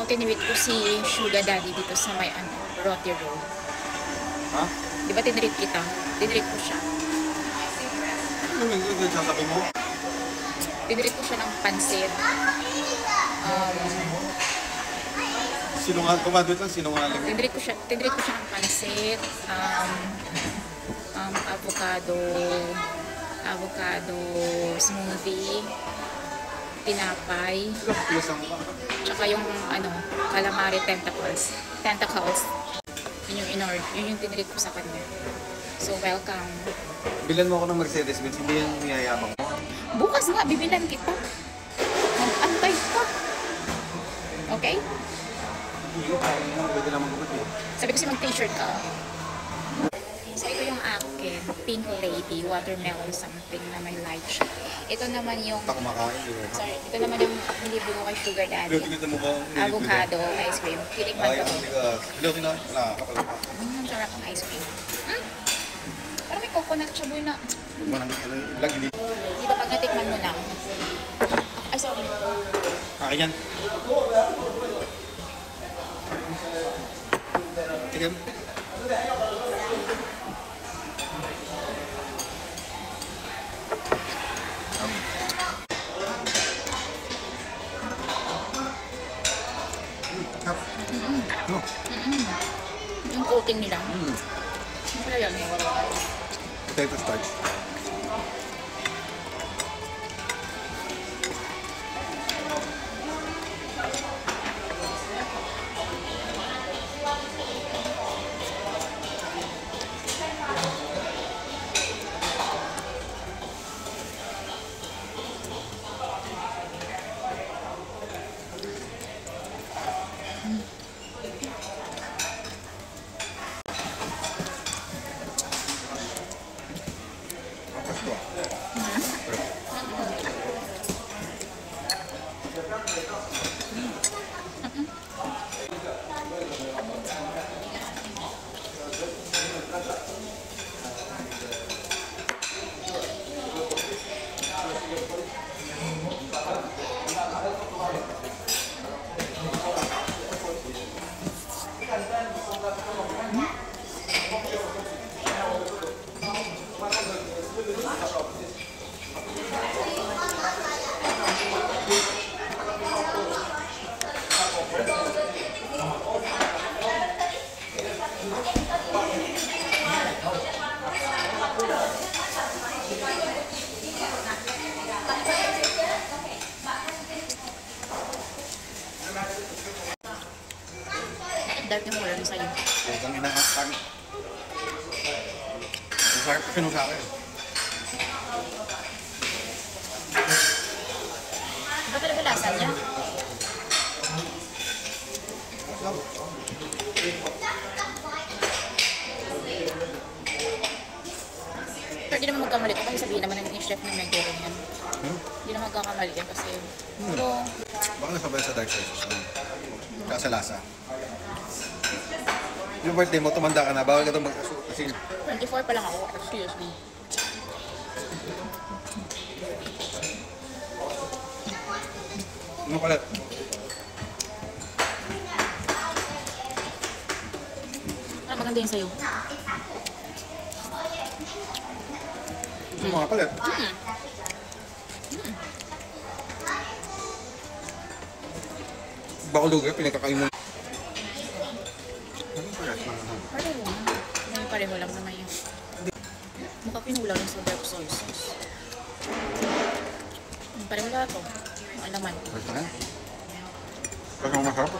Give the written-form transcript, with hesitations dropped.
tiniwit ko si Sugar Daddy dito sa may Roti Road. Ha? Di ba tinirit kita? Tinirit ko siya. Ano yung sasabi mo? Tinirit ko siya ng pansit. Sinungaling, kumadot lang sinungaling. Tinirit ko siya ng pansit. Avocado smoothie, tinapay, tsaka yung calamari tentacles. Yun yung tinirit ko sa kanya. So welcome. Bilan mo ako ng Mercedes-Benz, hindi yung niyayabang mo. Bukas nga, bibilan kita. Mag-antay ka. Okay? Hindi ko kaya naman, pwede naman gumati. Sabi ko mag-t-shirt ka. So ito yung akin, Pink Lady, watermelon something na may light siya. Ito naman yung... Baka kumakain yun. Sorry, ito naman yung nilibo ko kay Sugar Daddy. Tingnan mo ba? Avocado ice cream. Piling ba ito? Hindi na. Wala, kapal pa. Ang sarap ng ice cream. Parang may coconut siya, boy na. Lag, hindi. Di ba pag natikman mo lang? Ay, sorry. Akin yan. Tigam. Yung coating nila. Ano pala yan? Potato starch. Dark yung wala na sa'yo. Huwag kang inakakang. Ang sarap kasi nung sa akin. Ba talaga lasa niya? Pero di naman magkamali ko kasi sabihin naman ng chef na may gawin yan. Di naman magkakamali yan kasi pero Baka nasabay sa dark sauces lang. Kasa lasa. Yung birthday mo, tumanda ka na. Bawal ka itong mag-asin. 24 pa lang ako. Seriously. Ano pala? Ano maganda yun sa'yo? Ano mga palit? Bako lugar, pinagkakain mo. Pareho lang naman yun. Mukha pinulang sa dark soy sauce. Pareho lang ito. Ang laman. Basta na. Basta masarap.